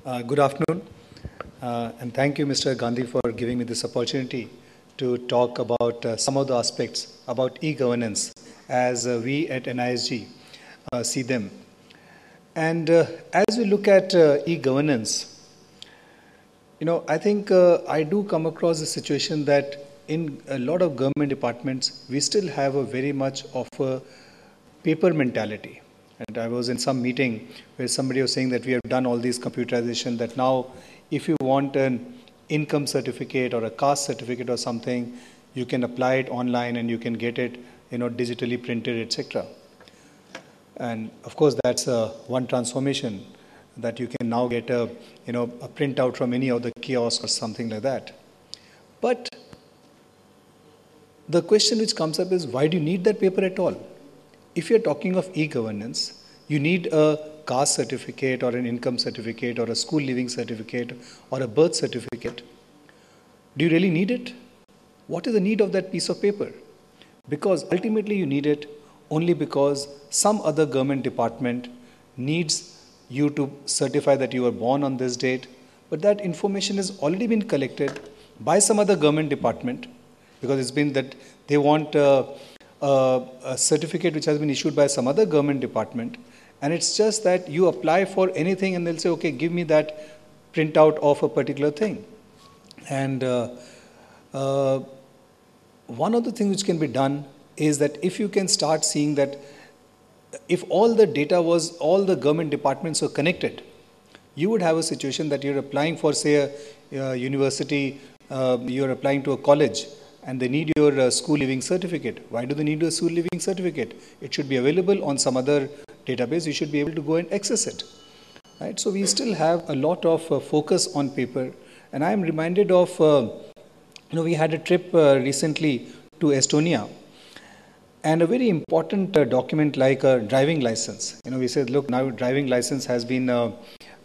Good afternoon, and thank you, Mr. Gandhi, for giving me this opportunity to talk about some of the aspects about e-governance as we at NISG see them. And as we look at e-governance, I think I do come across a situation that in a lot of government departments, we still have a very much of a paper mentality. And I was in some meeting where somebody was saying that we have done all these computerization, that now if you want an income certificate or a caste certificate or something, you can apply it online and you can get it, digitally printed, etc. And of course, that's one transformation, that you can now get a printout from any of the kiosk or something like that. But the question which comes up is, why do you need that paper at all? If you're talking of e-governance, you need a caste certificate or an income certificate or a school leaving certificate or a birth certificate. Do you really need it? What is the need of that piece of paper? Because ultimately you need it only because some other government department needs you to certify that you were born on this date, but that information has already been collected by some other government department, because it's been that they want a certificate which has been issued by some other government department, and it's just that you apply for anything and they'll say, okay, give me that printout of a particular thing. And one of the things which can be done is that if you can start seeing that if all the data was, all the government departments were connected, you would have a situation that you're applying for, say, a university, you're applying to a college, and they need your school leaving certificate. Why do they need a school leaving certificate? It should be available on some other database. You should be able to go and access it. Right? So we still have a lot of focus on paper. And I am reminded of, we had a trip recently to Estonia. And a very important document like a driving license. We said, look, now driving license has been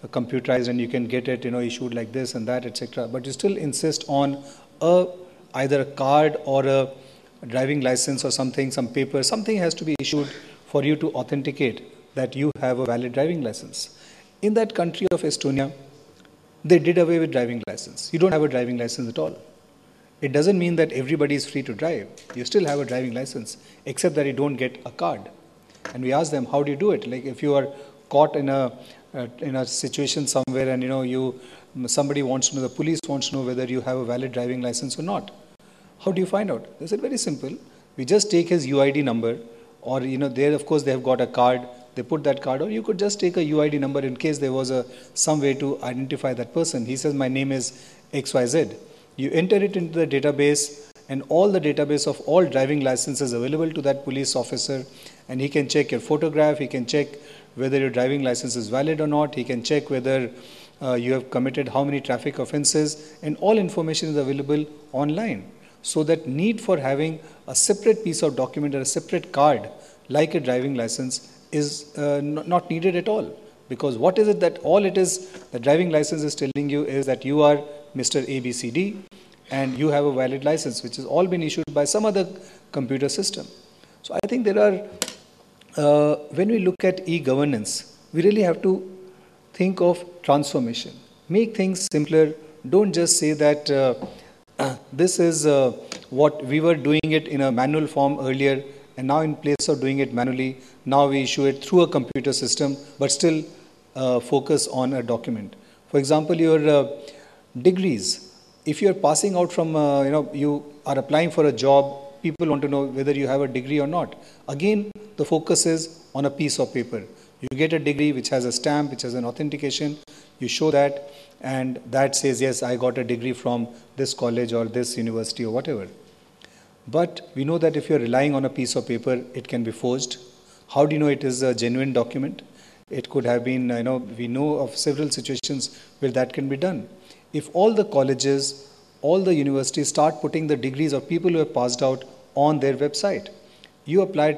computerized and you can get it, issued like this and that, etc. But you still insist on either a card or a driving license or something, some paper, something has to be issued for you to authenticate that you have a valid driving license. In that country of Estonia, they did away with driving license. You don't have a driving license at all. It doesn't mean that everybody is free to drive. You still have a driving license, except that you don't get a card. And we ask them, how do you do it? Like if you are caught in a situation somewhere and somebody wants to know, the police wants to know whether you have a valid driving license or not. How do you find out? They said, very simple. We just take his UID number, or there of course they have got a card. They put that card, or you could just take a UID number in case there was some way to identify that person. He says, my name is XYZ. You enter it into the database, and all the database of all driving licenses available to that police officer, and he can check your photograph, he can check whether your driving license is valid or not, he can check whether you have committed how many traffic offenses, and all information is available online. So that need for having a separate piece of document or a separate card like a driving license is not needed at all. Because what is it that all it is, the driving license is telling you is that you are Mr. ABCD and you have a valid license, which has all been issued by some other computer system. So I think there are, when we look at e-governance, we really have to think of transformation. Make things simpler. Don't just say that this is what we were doing it in a manual form earlier, and now in place of doing it manually, now we issue it through a computer system, but still focus on a document. For example, your degrees. If you are passing out from, you are applying for a job, people want to know whether you have a degree or not. Again, the focus is on a piece of paper. You get a degree which has a stamp, which has an authentication, you show that, and that says, yes, I got a degree from this college or this university or whatever. But we know that if you're relying on a piece of paper, it can be forged. How do you know it is a genuine document? It could have been, we know of several situations where that can be done. If all the colleges, all the universities start putting the degrees of people who have passed out on their website. You apply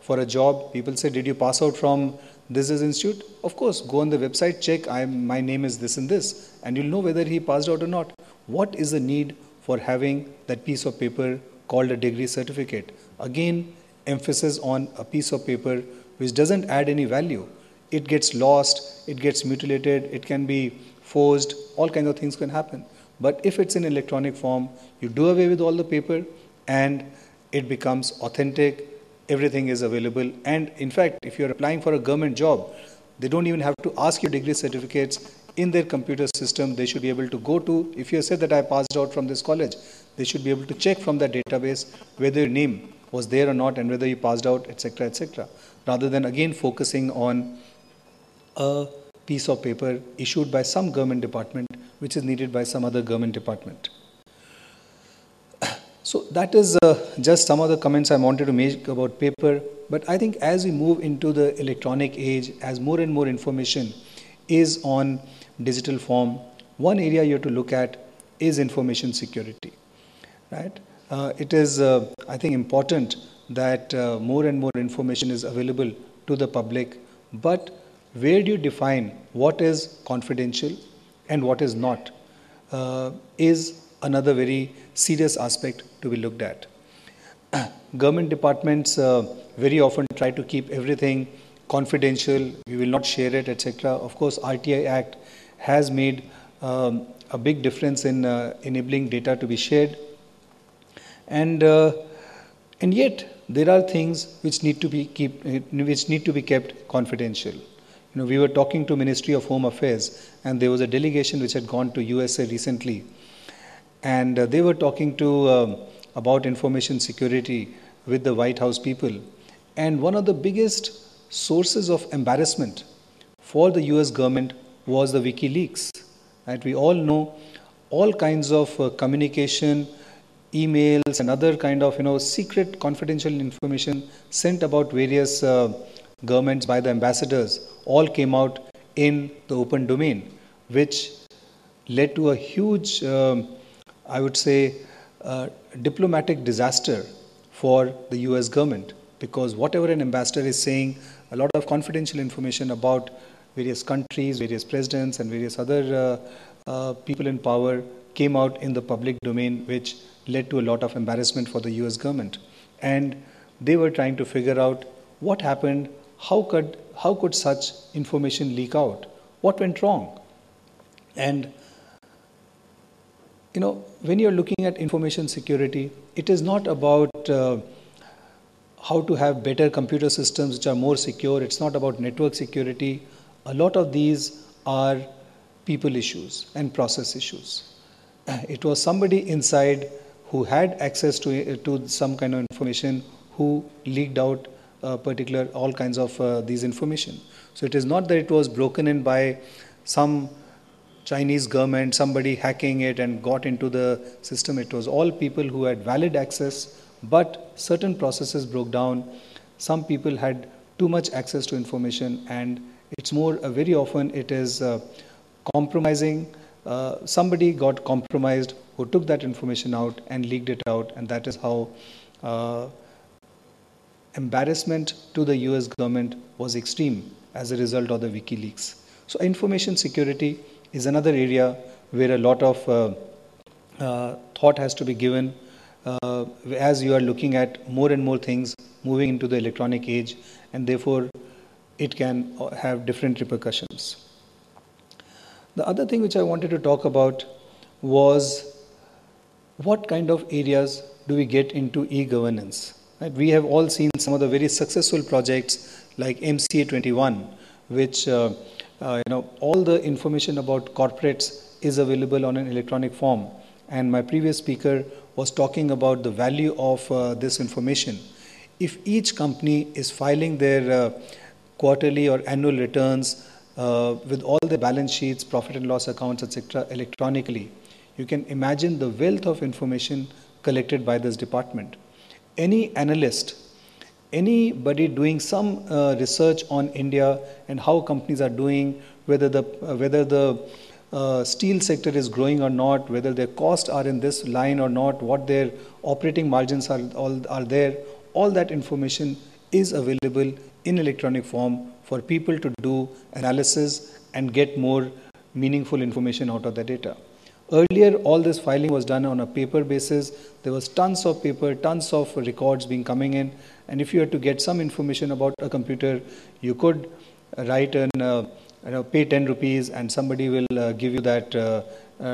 for a job, people say, did you pass out from this institute? Of course, go on the website, check, my name is this and this, and you'll know whether he passed out or not. What is the need for having that piece of paper called a degree certificate? Again, emphasis on a piece of paper which doesn't add any value. it gets lost, it gets mutilated, it can be forged, all kinds of things can happen. But if it's in electronic form, you do away with all the paper and it becomes authentic, everything is available. And in fact, if you're applying for a government job, they don't even have to ask your degree certificates in their computer system. They should be able to go to, if you said that I passed out from this college, they should be able to check from that database whether your name was there or not and whether you passed out, etc., rather than again focusing on a piece of paper issued by some government department which is needed by some other government department. So that is just some of the comments I wanted to make about paper. But I think as we move into the electronic age, as more and more information is on digital form, one area you have to look at is information security, right? It is, I think, important that more and more information is available to the public, but where do you define what is confidential and what is not is another very serious aspect to be looked at. Government departments very often try to keep everything confidential, we will not share it, etc. Of course, RTI Act has made a big difference in enabling data to be shared. And yet, there are things which need to be kept confidential. You know, we were talking to Ministry of Home Affairs, and there was a delegation which had gone to USA recently, and they were talking to about information security with the White House people. And one of the biggest sources of embarrassment for the US government was the WikiLeaks. Right? We all know all kinds of communication, emails and other kind of secret confidential information sent about various governments by the ambassadors all came out in the open domain, which led to a huge, I would say, diplomatic disaster for the US government, because whatever an ambassador is saying, a lot of confidential information about various countries, various presidents and various other people in power came out in the public domain, which led to a lot of embarrassment for the US government. And they were trying to figure out what happened, how could such information leak out, what went wrong. And when you're looking at information security, it is not about how to have better computer systems which are more secure. It's not about network security. A lot of these are people issues and process issues. It was somebody inside who had access to some kind of information who leaked out all kinds of these information. So it is not that it was broken in by some Chinese government, somebody hacking it and got into the system. It was all people who had valid access, but certain processes broke down. Some people had too much access to information, and it's more, very often it is compromising. Somebody got compromised who took that information out and leaked it out, and that is how embarrassment to the US government was extreme as a result of the WikiLeaks. So information security is another area where a lot of thought has to be given as you are looking at more and more things moving into the electronic age, and therefore it can have different repercussions. The other thing which I wanted to talk about was what kind of areas do we get into e-governance. Right? We have all seen some of the very successful projects like MCA 21, which all the information about corporates is available on an electronic form. And my previous speaker was talking about the value of this information. If each company is filing their quarterly or annual returns with all the balance sheets, profit and loss accounts, etc., electronically, you can imagine the wealth of information collected by this department. Any analyst, anybody doing some research on India and how companies are doing, whether the steel sector is growing or not, whether their costs are in this line or not, what their operating margins are there, all that information is available in electronic form for people to do analysis and get more meaningful information out of the data. Earlier, all this filing was done on a paper basis. There was tons of paper, tons of records being coming in, and if you had to get some information about a computer, you could write an, pay 10 rupees and somebody will give you that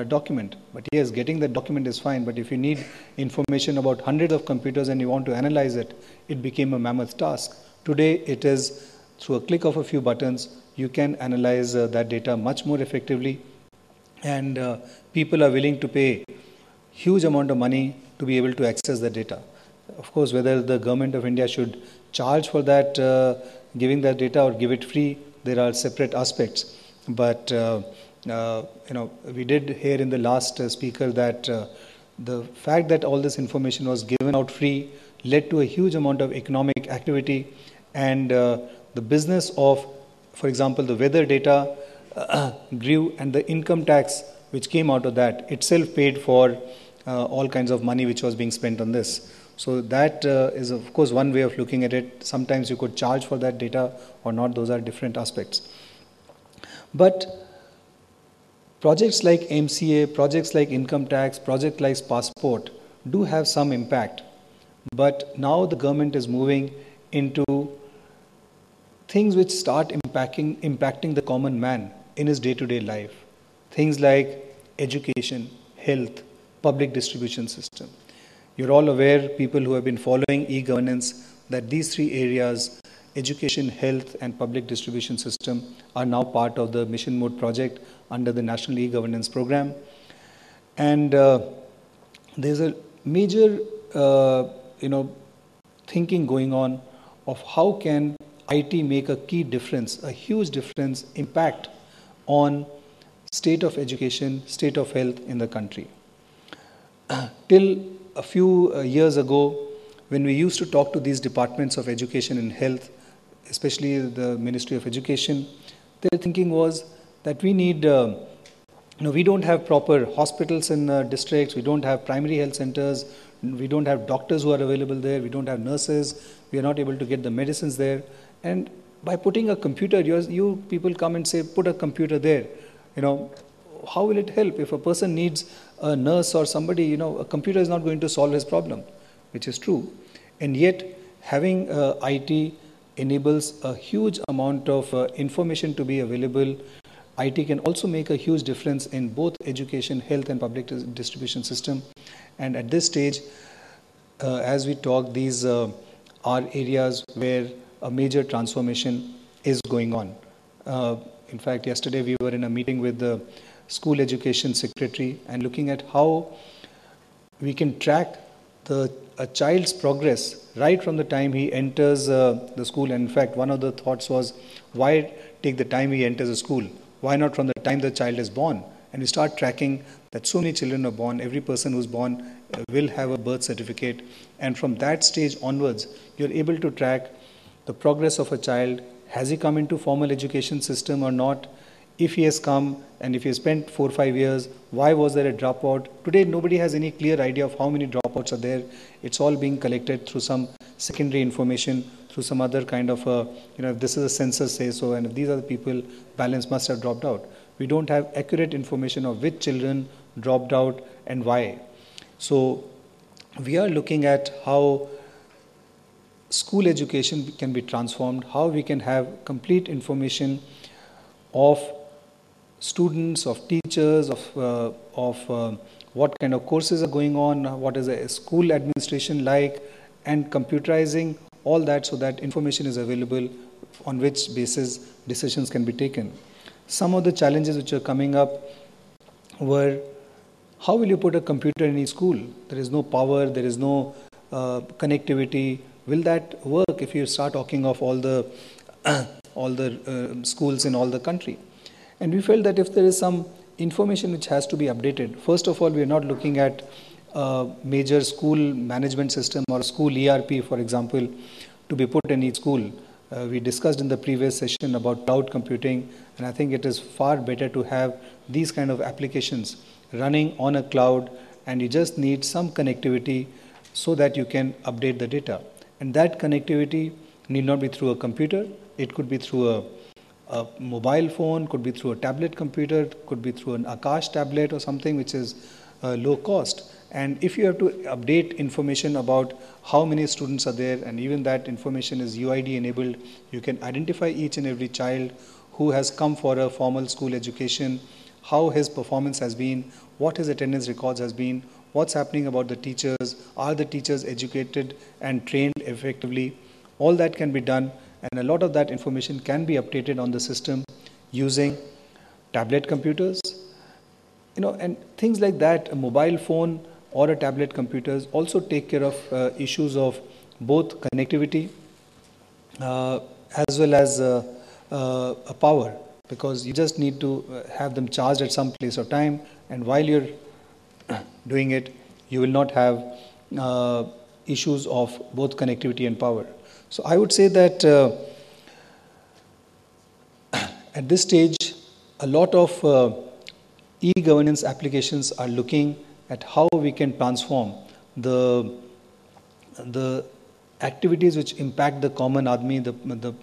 document. But yes, getting that document is fine, but if you need information about hundreds of computers and you want to analyze it, it became a mammoth task. Today, it is through a click of a few buttons, you can analyze that data much more effectively, and people are willing to pay huge amount of money to be able to access the data. Of course, whether the government of India should charge for that, giving that data, or give it free, there are separate aspects. But we did hear in the last speaker that the fact that all this information was given out free led to a huge amount of economic activity, and the business of, for example, the weather data grew, and the income tax which came out of that itself paid for all kinds of money which was being spent on this. So that is of course one way of looking at it. Sometimes you could charge for that data or not, those are different aspects. But projects like MCA, projects like income tax, projects like passport do have some impact. But now the government is moving into things which start impacting the common man in his day-to-day life. Things like education, health, public distribution system. You're all aware, people who have been following e-governance, that these three areas, education, health, and public distribution system, are now part of the Mission Mode project under the National E-Governance Program. And there's a major, thinking going on of how can IT make a key difference, a huge difference, impact on state of education, state of health in the country. Till a few years ago, when we used to talk to these departments of education and health, especially the Ministry of Education, their thinking was that we need, we don't have proper hospitals in districts, we don't have primary health centers, we don't have doctors who are available there, we don't have nurses, we are not able to get the medicines there. And by putting a computer, you people come and say, put a computer there. How will it help? If a person needs a nurse or somebody, a computer is not going to solve his problem, which is true. And yet, having IT enables a huge amount of information to be available. IT can also make a huge difference in both education, health, and public distribution system. And at this stage, as we talk, these are areas where a major transformation is going on. In fact, yesterday we were in a meeting with the school education secretary and looking at how we can track a child's progress right from the time he enters the school. And in fact, one of the thoughts was, why take the time he enters a school? Why not from the time the child is born? And we start tracking that so many children are born. Every person who's born will have a birth certificate. And from that stage onwards, you're able to track the progress of a child. Has he come into formal education system or not? If he has come, and if he has spent 4 or 5 years, why was there a dropout? Today, nobody has any clear idea of how many dropouts are there. It's all being collected through some secondary information, through some other kind of, if this is a census say so, and if these are the people, balance must have dropped out. We don't have accurate information of which children dropped out and why. So, we are looking at how school education can be transformed, how we can have complete information of students, of teachers, of what kind of courses are going on, what is a school administration like, and computerizing all that so that information is available on which basis decisions can be taken. Some of the challenges which are coming up were, how will you put a computer in any school? There is no power, there is no connectivity. Will that work if you start talking of all the schools in all the country? And we felt that if there is some information which has to be updated, first of all, we are not looking at a major school management system or school ERP, for example, to be put in each school. We discussed in the previous session about cloud computing, and I think it is far better to have these kind of applications running on a cloud, and you just need some connectivity so that you can update the data. And that connectivity need not be through a computer. It could be through a mobile phone, could be through a tablet computer, could be through an Akash tablet or something which is low cost. And if you have to update information about how many students are there, and even that information is UID enabled, you can identify each and every child who has come for a formal school education, how his performance has been, what his attendance records has been, what's happening about the teachers, are the teachers educated and trained effectively. All that can be done, and a lot of that information can be updated on the system using tablet computers, and things like that. A mobile phone or a tablet computers also take care of issues of both connectivity uh, as well as a power, because you just need to have them charged at some place or time, and while you're doing it, you will not have uh, issues of both connectivity and power. So I would say that at this stage, a lot of e-governance applications are looking at how we can transform the activities which impact the common admi, the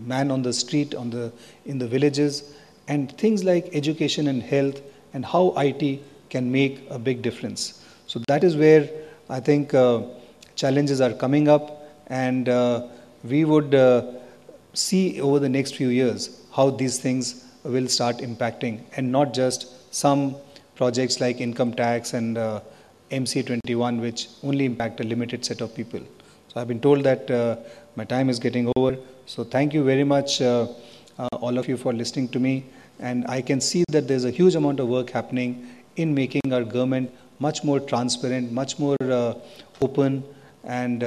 man on the street, in the villages, and things like education and health, and how IT can make a big difference. So that is where I think challenges are coming up, and we would see over the next few years how these things will start impacting, and not just some projects like income tax and MC21, which only impact a limited set of people. So I've been told that my time is getting over. So thank you very much, all of you, for listening to me. And I can see that there's a huge amount of work happening in making our government much more transparent, much more open, and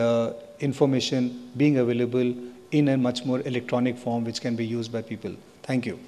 information being available in a much more electronic form which can be used by people. Thank you.